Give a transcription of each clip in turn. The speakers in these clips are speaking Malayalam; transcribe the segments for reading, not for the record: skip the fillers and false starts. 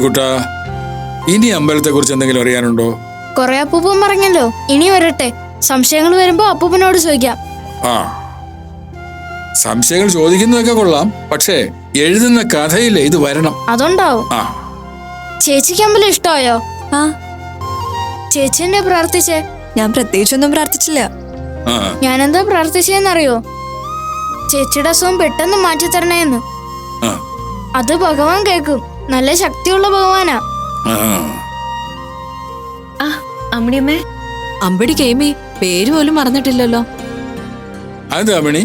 കുട്ടാ, ഇനി അമ്പലത്തെ കുറിച്ച് എന്തെങ്കിലും അറിയാനുണ്ടോ? കൊറേ അപ്പൂപ്പൻ പറഞ്ഞല്ലോ, ഇനി വരട്ടെ. സംശയങ്ങൾ വരുമ്പോ അപ്പൂപ്പനോട് ചോദിക്കാം. ആ, സംശയങ്ങൾ ചോദിക്കുന്നതൊക്കെ കൊള്ളാം, പക്ഷേ എഴുതുന്ന കഥയില്ലേ ഇത് വരണം. അതുണ്ടാവും. ആ, ചേച്ചിക്ക് അമ്പലം ഇഷ്ടമായോ? ആ, ചേച്ചി എന്നെ പ്രാർത്ഥിച്ചേ? ഞാൻ പ്രത്യേകിച്ചൊന്നും പ്രാർത്ഥിച്ചില്ല. ആ, ഞാനെന്താ പ്രാർത്ഥിച്ചെന്നറിയോ? ചേച്ചിയുടെ അസുഖം പെട്ടെന്ന് മാറ്റിത്തരണേന്ന്. ആ, അത് ഭഗവാൻ കേക്കും. നല്ല ശക്തിയുള്ള ഭഗവാനാ. ആ. ആ അമ്മിണിയമ്മേ, അമ്പടി കേമി പേര് പോലും മറന്നിട്ടില്ലല്ലോ. അത് അമണി,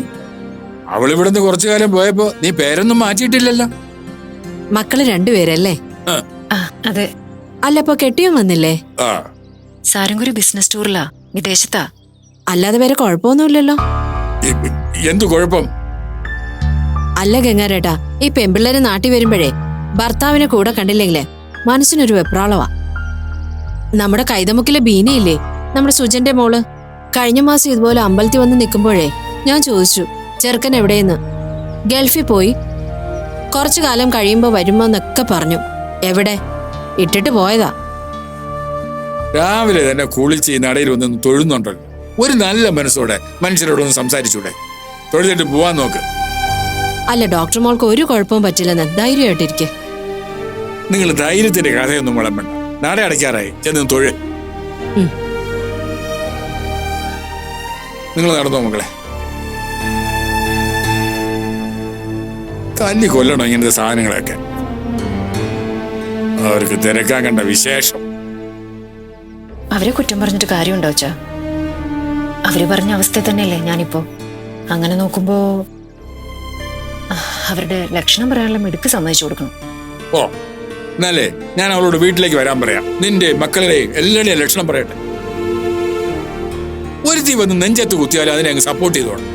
അവളിവിടുന്ന് കുറച്ചു കാലം പോയപ്പോ നീ പേരൊന്നും മാറ്റിയിട്ടില്ലല്ലോ. മക്കള് രണ്ടുപേരല്ലേ? ആ, ആ അതെ. അല്ല, ഇപ്പൊ കെട്ടിയും വന്നില്ലേ? ആ. സാരംഗൊരു ബിസിനസ് ടൂറിലാ, വിദേശത്താ. അല്ലാതെ വേറെ കുഴപ്പമൊന്നുമില്ലല്ലോ. എന്തു കുഴപ്പം? അല്ല ഗംഗാരേട്ടാ, ഈ പെമ്പിള്ളേര് നാട്ടിൽ വരുമ്പോഴേ ഭർത്താവിനെ കൂടെ കണ്ടില്ലെങ്കിലേ മനസ്സിനൊരു വെപ്രാളവാ. നമ്മുടെ കൈതമുക്കിലെ ബീനയില്ലേ, നമ്മുടെ സുജന്റെ മോള്, കഴിഞ്ഞ മാസം ഇതുപോലെ അമ്പലത്തിൽ വന്ന് നിൽക്കുമ്പോഴേ ഞാൻ ചോദിച്ചു ചെറുക്കൻ എവിടെയെന്ന്. ഗൾഫിൽ പോയി, കുറച്ചു കാലം കഴിയുമ്പോ വരുമ്പോന്നൊക്കെ പറഞ്ഞു. എവിടെ? ഇട്ടിട്ട് പോയതാ. രാവിലെ തന്നെ കുളിച്ച് ഈ നടയിൽ വന്ന് തൊഴുന്നുണ്ടല്ലോ. ഒരു നല്ല മനസ്സോടെ മനുഷ്യരോടൊന്ന് സംസാരിച്ചൂടെ? തൊഴുതിട്ട് പോവാൻ നോക്ക്. അല്ല, ഡോക്ടർ മോൾക്ക് ഒരു കുഴപ്പവും പറ്റില്ലെന്ന് ധൈര്യമായിട്ടിരിക്കെ. നിങ്ങൾ ധൈര്യത്തിന്റെ കഥയൊന്നും വിളമ്പണ്ട. നട അടയ്ക്കാറായി, ചെന്ന് തൊഴു. നിങ്ങൾ നടന്നോ മക്കളെ. തല്ലി കൊല്ലണോ ഇങ്ങനത്തെ സാധനങ്ങളൊക്കെ? അവർക്ക് തിരക്കാൻ കണ്ട വിശേഷം. അവരെ കുറ്റം പറഞ്ഞിട്ട് കാര്യമുണ്ടോ അച്ഛാ? അവര് പറഞ്ഞ അവസ്ഥ തന്നെയല്ലേ ഞാനിപ്പോ. അങ്ങനെ നോക്കുമ്പോ അവരുടെ ലക്ഷണം പറയാനുള്ള മിടുക്ക് സമ്മതിച്ചു കൊടുക്കണം. ഓ, എന്നാലേ ഞാൻ അവളോട് വീട്ടിലേക്ക് വരാൻ പറയാം. നിന്റെ മക്കളുടെയും എല്ലാവരുടെയും ലക്ഷണം പറയട്ടെ. ഒരുത്തി വന്ന് നെഞ്ചത്ത് കുത്തിയാലും അതിനെ അങ്ങ് സപ്പോർട്ട് ചെയ്തോണം.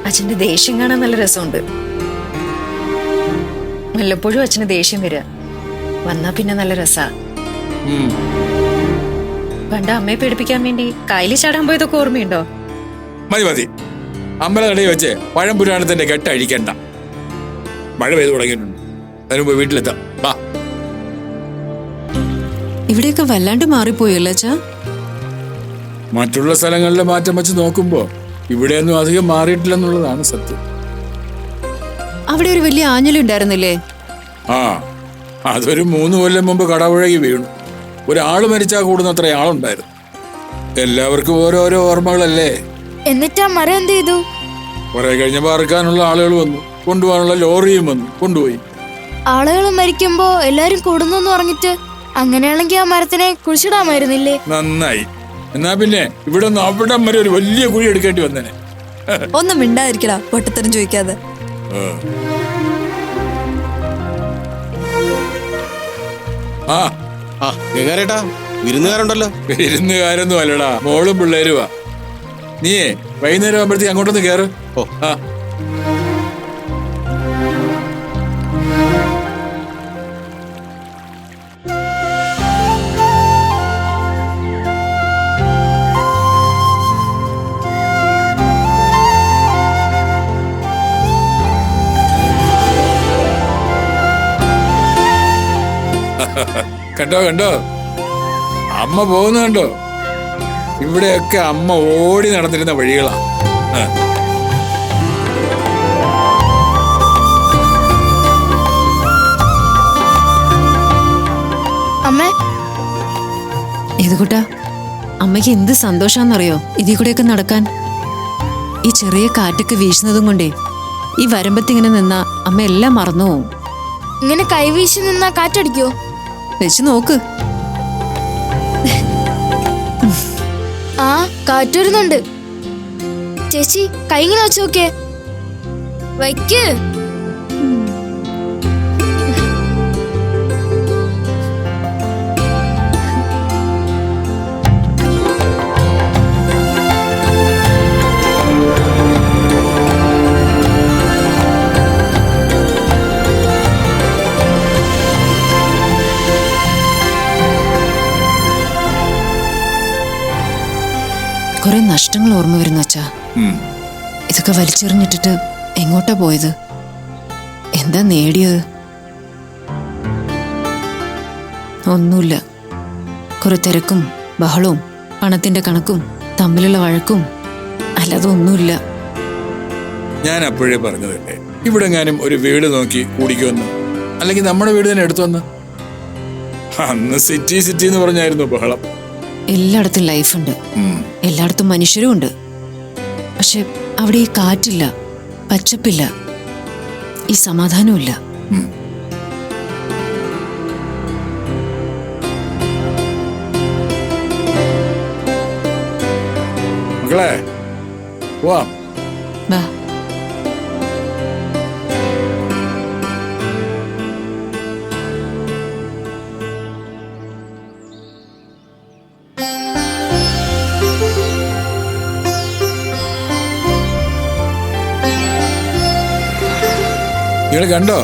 അച്ഛന്റെ ദേഷ്യം കാണാൻ നല്ല രസമുണ്ട്. വല്ലപ്പോഴും അച്ഛന് ദേഷ്യം വരിക, വന്നാ പിന്നെ നല്ല രസാ. പണ്ട് അമ്മയെ പേടിപ്പിക്കാൻ വേണ്ടി കായലിൽ ചാടാൻ പോയതൊക്കെ ഓർമ്മയുണ്ടോ? മതി മതി, അമ്പലനടയിൽ വെച്ച് പഴം പുരാണത്തിന്റെ കെട്ട് അഴിക്കണ്ട. മഴ പെയ്തു തുടങ്ങിയിട്ടുണ്ട്. അതിനുമ്പോ വീട്ടിലെത്താം. വാ. ഇവിടെയൊക്കെ വല്ലാണ്ട് മാറിപ്പോയല്ലോ അച്ഛാ. മറ്റുള്ള സ്ഥലങ്ങളിലെ മാറ്റം വെച്ച് നോക്കുമ്പോ ഇവിടെയൊന്നും അധികം മാറിയിട്ടില്ലെന്നുള്ളതാണ് സത്യം. അവിടെ ഒരു വലിയ ആഞ്ഞലുണ്ടായിരുന്നില്ലേ? ആ, അതൊരു 3 കൊല്ലം മുമ്പ് കടപുഴകി വീണു. ഒരാള് മരിച്ചാൽ കൂടുന്നത്ര ആളുണ്ടായിരുന്നു. എല്ലാവർക്കും ഓരോരോ ഓർമ്മകളല്ലേ. എന്നിട്ട് ആ മരം എന്ത് ചെയ്തു? കുറെ കഴിഞ്ഞപ്പോ അറുക്കാനുള്ള ആളുകൾ വന്നു, കൊണ്ടുപോകാനുള്ള ലോറിയും വന്നു, കൊണ്ടുപോയി. ആളുകൾ മരിക്കുമ്പോ എല്ലാരും കൂടുന്നു പറഞ്ഞിട്ട്, അങ്ങനെയാണെങ്കിൽ ആ മരത്തിനെ കുഴിച്ചിടാമായിരുന്നില്ലേ? നന്നായി. എന്നാ പിന്നെ ഇവിടെ നിന്ന് അവിടം വരെ ഒരു വലിയ കുഴി എടുക്കേണ്ടി വന്നേനെ. ഒന്നും മിണ്ടാതിരിക്കടാ, പൊട്ടത്തരം ചോദിക്കാതെ. ആ, ഗംഗാരേട്ടാ, വിരുന്നുകാരുണ്ടല്ലോ. വിരുന്നുകാരൊന്നും അല്ലടാ, മോളും പിള്ളേരുവാ. നീയേ വൈകുന്നേരം ആകുമ്പോഴത്തേക്ക് അങ്ങോട്ടൊന്ന് കേറ്. ഓ, ആ, കണ്ടോ കണ്ടോ, അമ്മ പോകുന്ന കണ്ടോ? ഇവിടെയൊക്കെ അമ്മ ഓടി നടന്നിരുന്ന വഴികളാ. അമ്മേ, ഏത് കൂട്ടാ, അമ്മയ്ക്ക് എന്ത് സന്തോഷാന്നറിയോ ഇതിൽ കൂടെയൊക്കെ നടക്കാൻ. ഈ ചെറിയ കാറ്റൊക്കെ വീശുന്നതും കൊണ്ടേ ഈ വരമ്പത്തിങ്ങനെ നിന്നാ അമ്മ എല്ലാം മറന്നു പോവും. ഇങ്ങനെ കൈവീശി നിന്നാ കാറ്റടിക്കോ? വെച്ച് നോക്ക്. ആ, കാറ്റ് വരുന്നുണ്ട്. ചേച്ചി കൈ ഇങ്ങനെ വെച്ച് നോക്കേ. വയ്ക്ക്. കുറെ നഷ്ടങ്ങൾ ഓർമ്മ വരുന്നു അച്ഛാ. ഇതൊക്കെ വലിച്ചെറിഞ്ഞിട്ടിട്ട് എങ്ങോട്ടാ പോയത്? എന്താ നേടിയത്? ഒന്നുമില്ല. കുറെ തിരക്കും ബഹളവും പണത്തിന്റെ കണക്കും തമ്മിലുള്ള വഴക്കും, അല്ലാതെ ഒന്നുമില്ല. ഞാൻ അപ്പോഴേ പറഞ്ഞതല്ലേ, ഇവിടെ എങ്ങാനും ഒരു വീട് നോക്കി കൂടിക്കുമെന്ന്, അല്ലെങ്കിൽ നമ്മുടെ വീട് തന്നെ എടുത്തുവന്ന്. അന്ന് സിറ്റി സിറ്റി എന്ന് പറഞ്ഞായിരുന്നു ബഹളം. എല്ലായിടത്തും ലൈഫുണ്ട്, എല്ലായിടത്തും മനുഷ്യരും ഉണ്ട്. പക്ഷെ അവിടെ ഈ കാറ്റില്ല, പച്ചപ്പില്ല, ഈ സമാധാനമില്ല. മക്കളെ പോവാം. വാ. നിങ്ങൾ കണ്ടോ,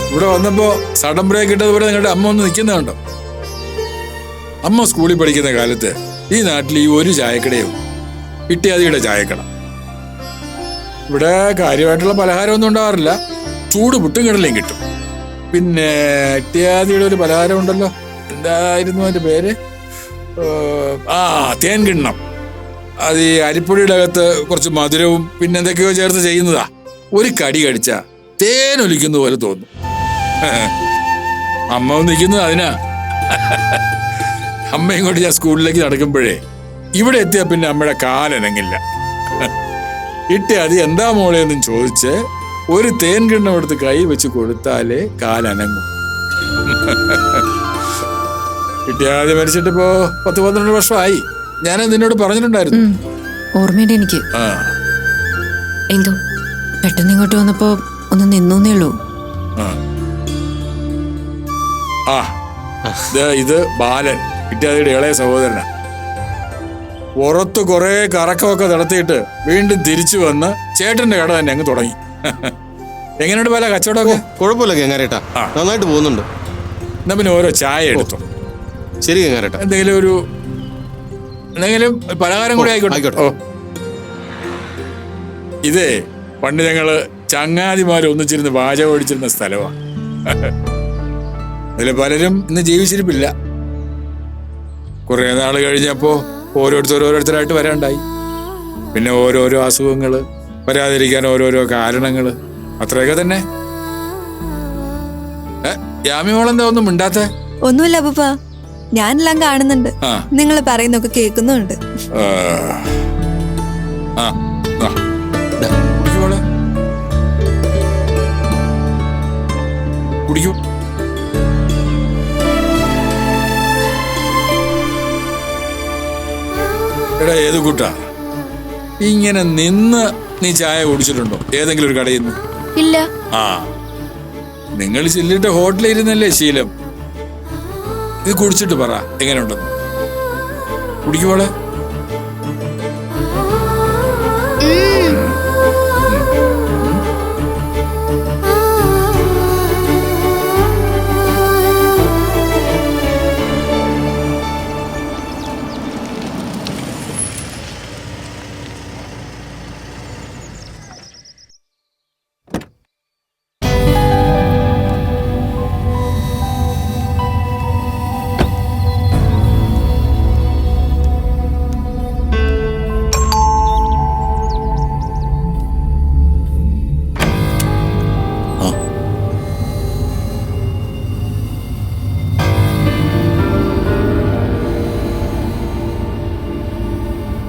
ഇവിടെ വന്നപ്പോ സഡൻ ബ്രേക്ക് ഇട്ടതുപോലെ നിങ്ങളുടെ അമ്മ ഒന്ന് നിൽക്കുന്ന കണ്ടോ? അമ്മ സ്കൂളിൽ പഠിക്കുന്ന കാലത്ത് ഈ നാട്ടിൽ ഈ ഒരു ചായക്കടയും ഇട്ടിയാദിയുടെ ചായക്കട. ഇവിടെ കാര്യമായിട്ടുള്ള പലഹാരമൊന്നും ഉണ്ടാവാറില്ല, ചൂട് പുട്ടും കടലയും കിട്ടും. പിന്നെ ഇട്ടിയാദിയുടെ ഒരു പലഹാരം ഉണ്ടല്ലോ, എന്തായിരുന്നു അതിന്റെ പേര്? തേൻ കിണ്ണം. അത് ഈ അരിപ്പൊടിയുടെ അകത്ത് കുറച്ച് മധുരവും പിന്നെ എന്തൊക്കെയോ ചേർത്ത് ചെയ്യുന്നതാ. ഒരു കടി കടിച്ച തേനൊലിക്കുന്ന പോലെ തോന്നും. അമ്മ നിൽക്കുന്നത് അതിനാ. അമ്മയും കൊണ്ട് ഞാൻ സ്കൂളിലേക്ക് നടക്കുമ്പോഴേ ഇവിടെ എത്തിയാ പിന്നെ അമ്മയുടെ കാലനങ്ങില്ല. ഇട്ടിയാദി എന്താ മോളെ എന്നും ചോദിച്ച് ഒരു തേൻ കിണ്ണം എടുത്ത് കൈ വെച്ച് കൊടുത്താലേ കാലനങ്ങും. ഇട്ടിയാദി മരിച്ചിട്ടിപ്പോ 10-12 വർഷമായി. ഞാനത് നിന്നോട് പറഞ്ഞിട്ടുണ്ടായിരുന്നു. ഓർമ്മയുണ്ട് എനിക്ക്. എന്തോ പെട്ടെന്ന് ഇങ്ങോട്ട് വന്നപ്പോ ഒന്ന് നിന്നേ ഉള്ളൂ. ഇത് ബാലൻ, ഇട്ടിയാദിയുടെ ഇളയ സഹോദരനാ. പുറത്ത് കുറെ കറക്കമൊക്കെ നടത്തിയിട്ട് വീണ്ടും തിരിച്ചു വന്ന് ചേട്ടന്റെ കട തന്നെ അങ്ങ് തുടങ്ങി. എങ്ങനെയുണ്ട് പല കച്ചവടമൊക്കെ? കുഴപ്പമില്ല ഗംഗാരേട്ടാ, നന്നായിട്ട് പോകുന്നുണ്ട്. എന്നാ പിന്നെ ഓരോ ചായ എടുത്തോ. ശരി ഗംഗാരേട്ടാ. എന്തെങ്കിലും പലഹാരം കൂടി ആയിക്കോട്ടെ. ഇതേ പണ്ട് ഞങ്ങള് ചങ്ങാതിമാര് ഒന്നിച്ചിരുന്ന് പാചകം ഒഴിച്ചിരുന്ന സ്ഥലമാണ്. അതിൽ പലരും ഇന്ന് ജീവിച്ചിരിപ്പില്ല. കുറെ നാള് കഴിഞ്ഞപ്പോ ഓരോരുത്തരായിട്ട് വരാണ്ടായി. പിന്നെ ഓരോരോ അസുഖങ്ങള്, വരാതിരിക്കാൻ ഓരോരോ കാരണങ്ങള്, അത്രയൊക്കെ തന്നെ. യാമി മോളെന്താ ഒന്നും മിണ്ടാത്തെ? ഒന്നുമില്ല അപ്പൂപ്പ, ഞാനെല്ലാം കാണുന്നുണ്ട്, നിങ്ങൾ പറയുന്നൊക്കെ കേൾക്കുന്നുണ്ട്. കുടിക്കൂ. എടാ ഏത് കൂട്ടാ, ഇങ്ങനെ നിന്ന് നീ ചായ കുടിച്ചിട്ടുണ്ടോ ഏതെങ്കിലും ഒരു കടയിൽ നിന്ന്? ഇല്ല. നിങ്ങൾ ചില്ലിട്ട് ഹോട്ടലിൽ ഇരുന്നല്ലേ ശീലം. ഇത് കുടിച്ചിട്ട് പറ എങ്ങനെ ഉണ്ടെന്ന്. കുടിക്കുമ്പോളെ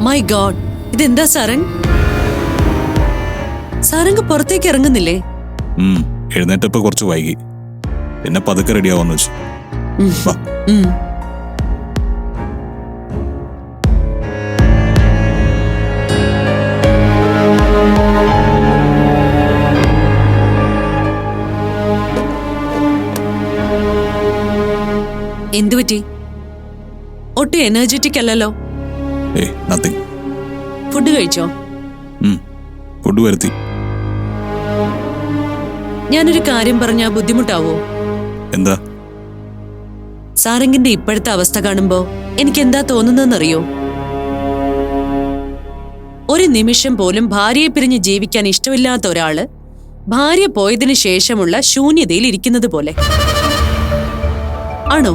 മൈ ഗോഡ്, ഇതെന്താ സാരംഗ്? സാരംഗ് പുറത്തേക്ക് ഇറങ്ങുന്നില്ലേ? എഴുന്നേറ്റപ്പോ കുറച്ച് വൈകി, പിന്നെ പതുക്കെ റെഡിയാവാന്ന് വെച്ചു. എന്തുപറ്റി? ഒട്ടും എനർജറ്റിക് അല്ലല്ലോ. നത്തിങ്. ഫുഡ് കഴിച്ചോ? ഫുഡ് വരുത്തി. ഞാനൊരു കാര്യം പറഞ്ഞാ ബുദ്ധിമുട്ടാവോ? എന്താ? സാരംഗിന്റെ ഇപ്പോഴത്തെ അവസ്ഥ കാണുമ്പോ എനിക്ക് എന്താ തോന്നുന്നറിയോ? ഒരു നിമിഷം പോലും ഭാര്യയെ പിരിഞ്ഞ് ജീവിക്കാൻ ഇഷ്ടമില്ലാത്ത ഒരാള് ഭാര്യ പോയതിനു ശേഷമുള്ള ശൂന്യതയിൽ ഇരിക്കുന്നത് പോലെ ആണോ?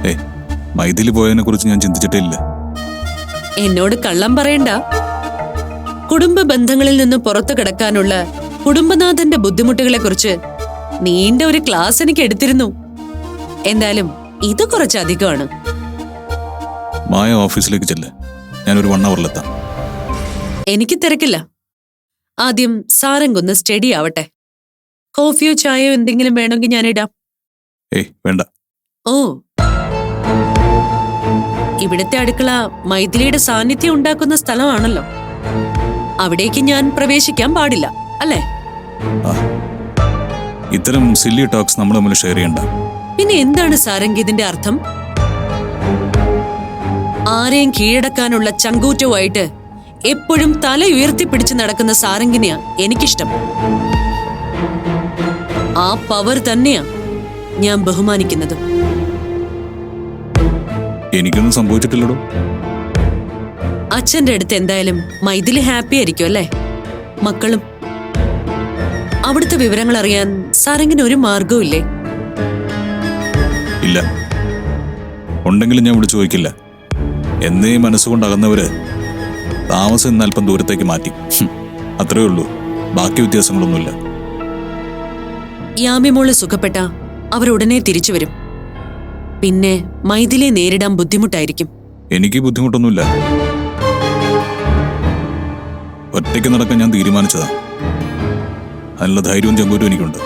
ഏയ് മൈഥിലി പോയതിനെ കുറിച്ച് ഞാൻ ചിന്തിച്ചിട്ടേ ഇല്ല. എന്നോട് കള്ളം പറയണ്ട. കുടുംബ ബന്ധങ്ങളിൽ നിന്ന് പുറത്തു കിടക്കാനുള്ള കുടുംബനാഥന്റെ ബുദ്ധിമുട്ടുകളെ കുറിച്ച് നീണ്ട ഒരു ക്ലാസ് എനിക്ക് എടുത്തിരുന്നു. എന്തായാലും ഇത് കുറച്ചധികമാണ്. മായ ഓഫീസിലേക്ക് ചെല്ല്, ഞാനൊരു 1 അവറിലെത്താം. എനിക്ക് തിരക്കില്ല. ആദ്യം സാരംഗൊന്ന് സ്റ്റഡി ആവട്ടെ. കോഫിയോ ചായയോ എന്തെങ്കിലും വേണമെങ്കിൽ ഞാനിടാം. ഏയ് വേണ്ട. ഓ, ഇവിടുത്തെ അടുക്കള മൈഥിലിയുടെ സാന്നിധ്യം ഉണ്ടാക്കുന്ന സ്ഥലമാണല്ലോ. അവിടേക്ക് ഞാൻ പ്രവേശിക്കാൻ പാടില്ല, അല്ലേ? ആ, ഇത്തരം സില്ലി ടോക്സ് നമ്മൾ തമ്മിൽ ഷെയർ ചെയ്യണ്ട. പിന്നെ എന്താണ് സാരംഗ് ഇതിന്റെ അർത്ഥം? ആരെയും കീഴടക്കാനുള്ള ചങ്കൂറ്റവുമായിട്ട് എപ്പോഴും തല ഉയർത്തിപ്പിടിച്ച് നടക്കുന്ന സാരംഗിനെയാ എനിക്കിഷ്ടം. ആ പവർ തന്നെയാ ഞാൻ ബഹുമാനിക്കുന്നത്. എനിക്കൊന്നും സംഭവിച്ചിട്ടില്ലടോ. അച്ഛന്റെ അടുത്ത് എന്തായാലും മൈഥിലി ഹാപ്പി ആയിരിക്കും, അല്ലേ? മക്കളും. അവിടുത്തെ വിവരങ്ങൾ അറിയാൻ സാരംഗിന് ഒരു മാർഗവും ഇല്ലേ? ഇല്ല, ഉണ്ടെങ്കിലും ഞാൻ വിളിച്ചു ചോദിക്കില്ല. എന്നേ മനസ്സുകൊണ്ട് അകന്നവര് താമസം ഇന്ന് അല്പം ദൂരത്തേക്ക് മാറ്റി, അത്രേ ഉള്ളൂ. ബാക്കി വ്യത്യാസങ്ങളൊന്നുമില്ല. യാമിമോള് സുഖപ്പെട്ട അവരുടനെ തിരിച്ചു വരും. പിന്നെ മൈഥിലിയെ നേരിടാൻ ബുദ്ധിമുട്ടായിരിക്കും. എനിക്ക് ബുദ്ധിമുട്ടൊന്നുമില്ല. ഒറ്റയ്ക്ക് നടക്കാൻ ഞാൻ തീരുമാനിച്ചതാ. അതിനുള്ള ധൈര്യവും ചങ്കൂറ്റും എനിക്കുണ്ട്.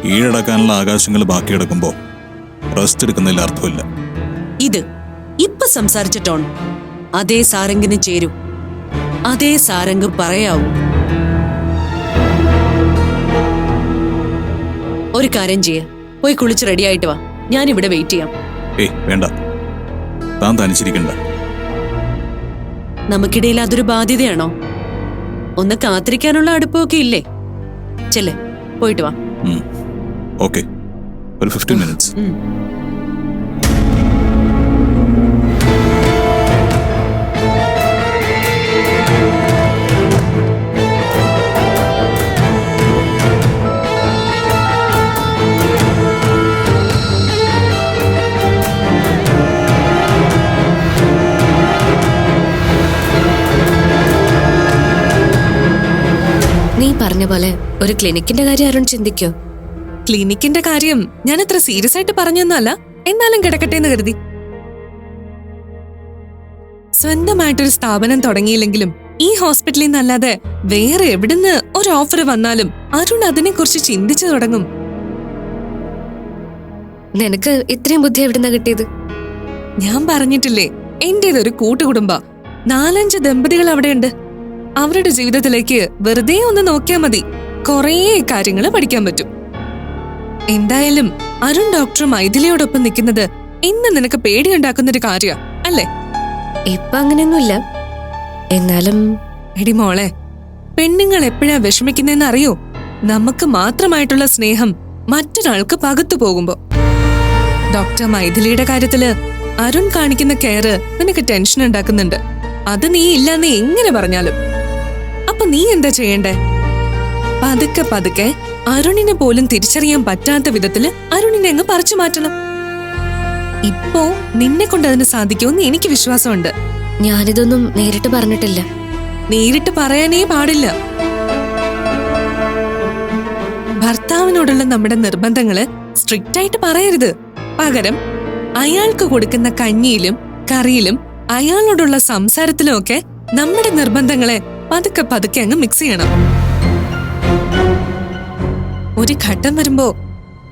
കീഴടക്കാനുള്ള ആകാശങ്ങൾ ബാക്കി കിടക്കുമ്പോ റെസ്റ്റ് എടുക്കുന്നതിൽ അർത്ഥമില്ല. ഇത് ഇപ്പൊ സംസാരിച്ച ടോൺ അതേ സാരംഗിന് ചേരൂ. അതേ സാരംഗ് പറയാവൂ. ഒരു കാര്യം ചെയ്യ, പോയി കുളിച്ച് റെഡിയായിട്ട് വാ. ഞാനിവിടെ വെയിറ്റ് ചെയ്യാം. ഏയ് വേണ്ട, താൻ തനിച്ചിരിക്കണ്ട. നമുക്കിടയിൽ അതൊരു ബാധ്യതയാണോ? ഒന്ന് കാത്തിരിക്കാനുള്ള അടുപ്പമൊക്കെ ഇല്ലേ? ചെല്ലേ, പോയിട്ട് വാ. ഓക്കെ, ഒരു 15 മിനിറ്റ്സ്. നീ പറഞ്ഞ പോലെ ഒരു ക്ലിനിക്കിന്റെ കാര്യം അരുൺ ചിന്തിക്കോ? ക്ലിനിക്കിന്റെ കാര്യം ഞാൻ അത്ര സീരിയസ് ആയിട്ട് പറഞ്ഞൊന്നല്ല, എന്നാലും കിടക്കട്ടെ എന്ന് കരുതി. സ്വന്തമായിട്ടൊരു സ്ഥാപനം തുടങ്ങിയില്ലെങ്കിലും ഈ ഹോസ്പിറ്റലിൽ നിന്നല്ലാതെ വേറെ എവിടുന്ന് ഒരു ഓഫർ വന്നാലും അരുൺ അതിനെ കുറിച്ച് ചിന്തിച്ചു തുടങ്ങും. നിനക്ക് ഇത്രയും ബുദ്ധി എവിടുന്നാ കിട്ടിയത്? ഞാൻ പറഞ്ഞിട്ടില്ലേ, എന്റേതൊരു കൂട്ടുകുടുംബ. 4-5 ദമ്പതികൾ അവിടെയുണ്ട്. അവരുടെ ജീവിതത്തിലേക്ക് വെറുതെ ഒന്ന് നോക്കിയാൽ മതി, കുറേ കാര്യങ്ങൾ പഠിക്കാൻ പറ്റും. എന്തായാലും അരുൺ ഡോക്ടർ മൈഥിലിയോടൊപ്പം നിൽക്കുന്നത് ഇന്ന് നിനക്ക് പേടിയുണ്ടാക്കുന്നൊരു കാര്യ അല്ലേ? ഇപ്പൊ അങ്ങനെയൊന്നുമില്ല. എന്നാലും എടി മോളെ, പെണ്ണുങ്ങൾ എപ്പോഴാ വിഷമിക്കുന്നതെന്ന് അറിയോ? നമുക്ക് മാത്രമായിട്ടുള്ള സ്നേഹം മറ്റൊരാൾക്ക് പകുത്തു പോകുമ്പോ. ഡോക്ടർ മൈഥിലിയുടെ കാര്യത്തില് അരുൺ കാണിക്കുന്ന കെയർ നിനക്ക് ടെൻഷൻ ഉണ്ടാക്കുന്നുണ്ട്. അത് നീ ഇല്ലാന്ന് എങ്ങനെ പറഞ്ഞാലും. അപ്പൊ നീ എന്താ ചെയ്യണ്ടേ? പതുക്കെ പതുക്കെ അരുണിനെ പോലും തിരിച്ചറിയാൻ പറ്റാത്ത വിധത്തില് അരുണിനെ അങ്ങ് പറിച്ചു മാറ്റണം. ഇപ്പോ നിന്നെ കൊണ്ട് അതിന് സാധിക്കുമെന്ന് എനിക്ക് വിശ്വാസമുണ്ട്. ഞാനിതൊന്നും നേരിട്ട് പറഞ്ഞിട്ടില്ല. നേരിട്ട് പറയാനേ പാടില്ല. ഭർത്താവിനോടുള്ള നമ്മുടെ നിർബന്ധങ്ങള് സ്ട്രിക്റ്റ് ആയിട്ട് പറയരുത്. പകരം അയാൾക്ക് കൊടുക്കുന്ന കഞ്ഞിയിലും കറിയിലും അയാളോടുള്ള സംസാരത്തിലും ഒക്കെ നമ്മുടെ നിർബന്ധങ്ങളെ പതുക്കെ പതുക്കെ അങ്ങ് മിക്സ് ചെയ്യണം. ഒരു ഘട്ടം വരുമ്പോ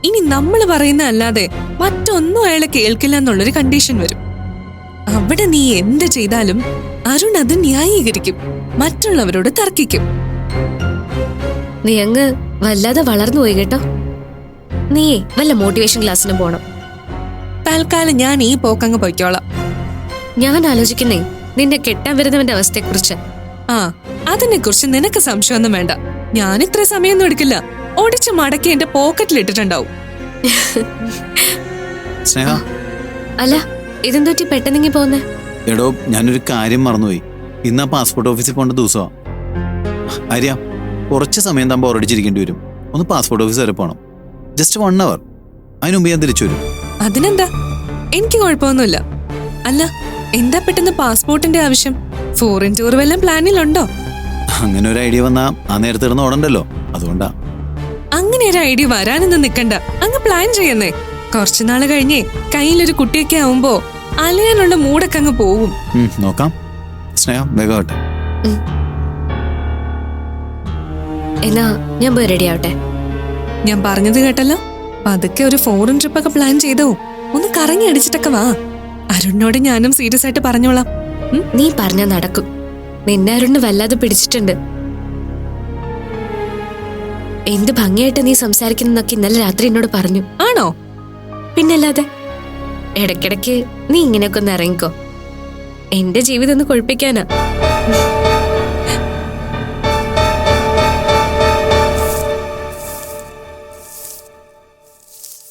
ഇനി നമ്മൾ പറയുന്ന അല്ലാതെ മറ്റൊന്നും അയാളെ കേൾക്കില്ല എന്നുള്ളൊരു കണ്ടീഷൻ വരും. അവിടെ നീ എന്ത് ചെയ്താലും അരുൺ അത് ന്യായീകരിക്കും, മറ്റുള്ളവരോട് തർക്കിക്കും. നീ അങ്ങ് വല്ലാതെ വളർന്നു പോയി കേട്ടോ. നീ വല്ല മോട്ടിവേഷൻ ക്ലാസ്സിന് പോണം. തൽക്കാലം ഞാൻ ഈ പോക്കങ്ങ് പൊയ്ക്കോളാം. ഞാൻ ആലോചിക്കുന്നേ നിന്നെ കെട്ടാൻ വരുന്നവന്റെ അവസ്ഥയെക്കുറിച്ച്. ആ, അതിനെ കുറിച്ച് നിനക്ക് സംശയമൊന്നും വേണ്ട. ഞാൻ ഇത്ര സമയമൊന്നും എടുക്കില്ല. ഒടിച്ച് മടക്കി എന്റെ പോക്കറ്റിലിട്ടിട്ടുണ്ടാവും. സ്നേഹ, അല്ല ഇതെന്തോറ്റി പെട്ടെന്നിങ്ങി പോന്നെ? എടോ, ഞാനൊരു കാര്യം മറന്നുപോയി. ഇന്ന് ആ പാസ്പോർട്ട് ഓഫീസിൽ പോകേണ്ട ദിവസമാ. അറിയാം, കുറച്ച് സമയം താൻ ബോറടിച്ചിരിക്കേണ്ടി വരും. ഒന്ന് പാസ്പോർട്ട് ഓഫീസ് വരെ പോകണം. Just 1 hour. അതിനു മുമ്പ് ഞാൻ തിരിച്ചു വരും. അതിനെന്താ, എനിക്ക് കുഴപ്പമൊന്നുമില്ല. അല്ല, എന്താ പെട്ടെന്ന് പാസ്പോർട്ടിന്റെ ആവശ്യം? ഫോറിൻ ടൂർ വല്ലതും പ്ലാനിലുണ്ടോ? അങ്ങനെ ഒരു ഐഡിയ വന്നാ ആ നേരത്തെ ഇടുന്ന ഓടണ്ടല്ലോ, അതുകൊണ്ടാ. അങ്ങനെ ഒരു ഐഡിയ വരാനൊന്നും നിക്കണ്ട, അങ്ങ് പ്ലാൻ ചെയ്യുന്നേ. കുറച്ചു നാള് കഴിഞ്ഞേ കയ്യിലൊരു കുട്ടിയൊക്കെ ആവുമ്പോ അലയാനുള്ള മൂടൊക്കെ അങ്ങ് പോവും. നോക്കാം. സ്നേഹം വേഗമാവട്ടെ. എന്നാ ഞാൻ പോയി റെഡി ആവട്ടെ. ഞാൻ പറഞ്ഞത് കേട്ടല്ലോ, പതുക്കെ ഒരു ഫോറിൻ ട്രിപ്പൊക്കെ പ്ലാൻ ചെയ്തോ. ഒന്ന് കറങ്ങി അടിച്ചിട്ടൊക്കെ വാ. അരുണിനോട് ഞാനും സീരിയസ് ആയിട്ട് പറഞ്ഞോളാം. നീ പറഞ്ഞ നടക്കും. നിന്നെ അരുണ് വല്ലാതെ പിടിച്ചിട്ടുണ്ട്. എന്ത് ഭംഗിയായിട്ട് നീ സംസാരിക്കുന്നൊക്കെ ഇന്നലെ രാത്രി എന്നോട് പറഞ്ഞു. ആണോ? പിന്നല്ലാതെ. ഇടയ്ക്കിടയ്ക്ക് നീ ഇങ്ങനെയൊക്കെ ഒന്ന് ഇറങ്ങിക്കോ. എന്റെ ജീവിതം ഒന്ന് കൊഴിപ്പിക്കാനാ.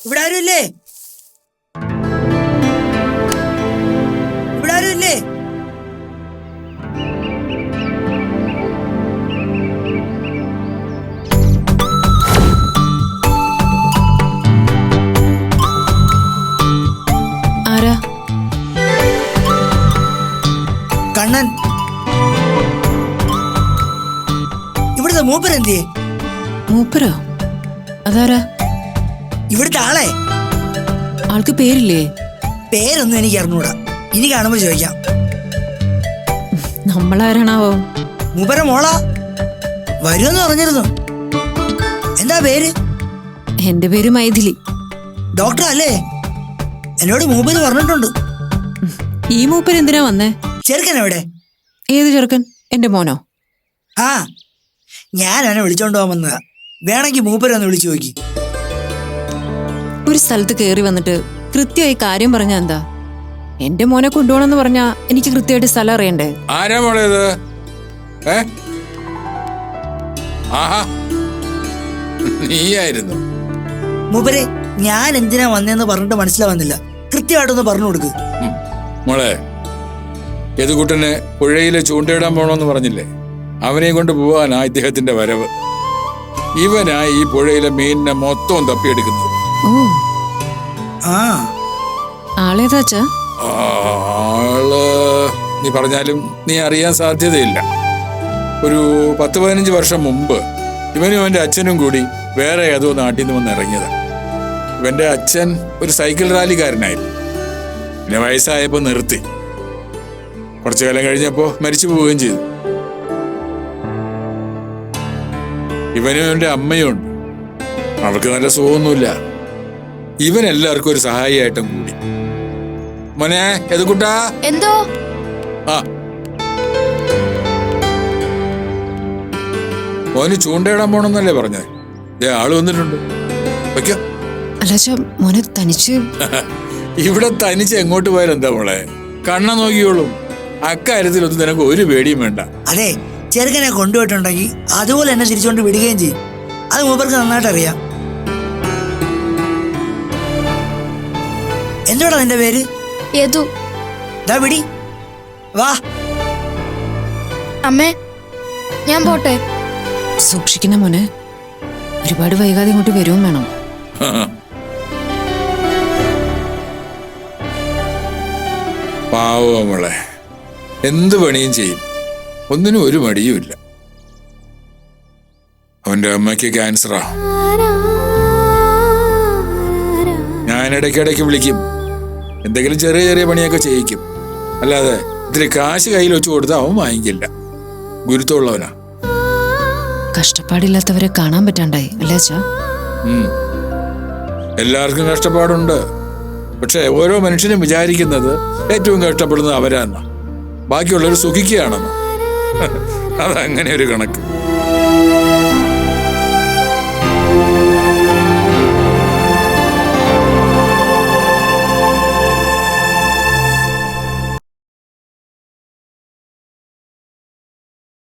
ഇവിടെ ആരുമില്ലേ? ഇവിടെ ആരുമില്ലേ? ആരാ? കണ്ണൻ. ഇവിടുത്തെ മൂപ്പരെന്തിയെ? മൂപ്പരോ? അതാരാ? ഇവിടുത്തെ ആളെ. ആൾക്ക് പേരില്ലേ? പേരൊന്നും എനിക്ക് അറിഞ്ഞൂടാ, ഇനി കാണുമ്പോ ചോദിക്കാം. നമ്മളാരാണാവോ? മൂപ്പര മോളാ, വരുമെന്ന് പറഞ്ഞിരുന്നു. എന്താ പേര്? എന്റെ പേര് മൈഥിലി. ഡോക്ടർ അല്ലേ? എന്നോട് മൂപ്പര് പറഞ്ഞിട്ടുണ്ട്. ഈ മൂപ്പര് എന്തിനാ വന്നേ? ചെറുക്കൻ എവിടെ? ഏത് ചെറുക്കൻ? എന്റെ മോനോ? ആ, ഞാൻ അവനെ വിളിച്ചോണ്ട് പോകാൻ വന്നതാ. വേണമെങ്കിൽ മൂപ്പരൊന്ന് വിളിച്ചു നോക്കി. ഒരു സ്ഥലത്ത് കയറി വന്നിട്ട് കൃത്യമായി കാര്യം പറഞ്ഞാ എന്താ? എന്റെ മോനെ കൊണ്ടുപോകണമെന്ന് പറഞ്ഞാ എനിക്ക് കൃത്യമായിട്ട് സ്ഥലം അറിയണ്ടേ? ആരാ മോളേത്? ആഹാ, നീയായിരുന്നു. മൂപ്പരെ, ഞാൻ എന്തിനാ വന്നേന്ന് പറഞ്ഞിട്ട് മനസ്സിലാവുന്നില്ല. കൃത്യമായിട്ടൊന്ന് പറഞ്ഞു കൊടുക്ക്. മോളെ, യദുകുട്ടന് പുഴയിലെ ചൂണ്ടയിടാൻ പോണോന്ന് പറഞ്ഞില്ലേ? അവനെ കൊണ്ട് പോവാനാ ഇദ്ദേഹത്തിന്റെ വരവ്. ഇവനാ ഈ പുഴയിലെ മീനിനെ മൊത്തം തപ്പിയെടുക്കുന്നത്. ഓ, ആ ആളേതാച്ചാ? ആള് നീ പറഞ്ഞാലും നീ അറിയാൻ സാധ്യതയില്ല. ഒരു 10-15 വർഷം മുമ്പ് ഇവനും അവന്റെ അച്ഛനും കൂടി വേറെ ഏതോ നാട്ടിൽ നിന്ന് വന്ന് ഇറങ്ങിയതാ. ഇവന്റെ അച്ഛൻ ഒരു സൈക്കിൾ റാലിക്കാരനായിരുന്നു. പിന്നെ വയസ്സായപ്പോ നിർത്തി. കുറച്ചു കാലം കഴിഞ്ഞപ്പോ മരിച്ചു പോവുകയും ചെയ്തു. ഇവനും അവന്റെ അമ്മയും ഉണ്ട്. അവർക്ക് നല്ല സുഖമൊന്നുമില്ല. ഇവൻ എല്ലാവർക്കും ഒരു സഹായിയായിട്ടും കൂടി. മോനെ യദുകുട്ടാ. എന്തോ? ആ, മോന് ചൂണ്ടയിടാൻ പോണെന്നല്ലേ പറഞ്ഞത്? ആള് വന്നിട്ടുണ്ട്. വയ്ക്കോ. അല്ലാച്ചാ മോനെ തനിച്ച്? ഇവിടെ തനിച്ച് എങ്ങോട്ട് പോയാലും എന്താ മോളെ? കണ്ണ നോക്കിയോളും. അക്കാര്യത്തിലൊന്നും നിനക്ക് ഒരു പേടിയും വേണ്ട. അതെ, ചെറുക്കനെ കൊണ്ടുപോയിട്ടുണ്ടെങ്കിൽ അതുപോലെ എന്നെ തിരിച്ചുകൊണ്ട് വിടുകയും ചെയ്യും. അത് മൂപ്പർക്ക് നന്നായിട്ട് അറിയാം. എന്തോടാ നിന്റെ പേര്? യദു. ദാ വിടി, വാ. അമ്മേ, ഞാൻ പോട്ടെ. സൂക്ഷിക്കുന്ന മോനെ, ഒരുപാട് വൈകാതെ ഇങ്ങോട്ട് വരുവും വേണം. പാവോ മോളെ, എന്ത് പണിയും ചെയ്യും. ഒന്നിനും ഒരു മടിയുമില്ല. അവന്റെ അമ്മയ്ക്ക് ക്യാൻസറാ. ഞാൻ ഇടയ്ക്കിടയ്ക്ക് വിളിക്കും, എന്തെങ്കിലും ചെറിയ ചെറിയ പണിയൊക്കെ ചെയ്യിക്കും. അല്ലാതെ ഇത്തിരി കാശ് കയ്യിൽ വെച്ച് കൊടുത്താൽ അവൻ വാങ്ങിക്കില്ല. ഗുരുത്വമുള്ളവനാ. കഷ്ടപ്പാടില്ലാത്തവരെ കാണാൻ പറ്റാണ്ടായി അല്ലേ അച്ഛാ? എല്ലാവർക്കും കഷ്ടപ്പാടുണ്ട്. പക്ഷെ ഓരോ മനുഷ്യനും വിചാരിക്കുന്നത് ഏറ്റവും കഷ്ടപ്പെടുന്നത് അവരാന്ന, ബാക്കിയുള്ളവർ സുഖിക്കുകയാണെന്ന്. അതങ്ങനെ ഒരു കണക്ക്.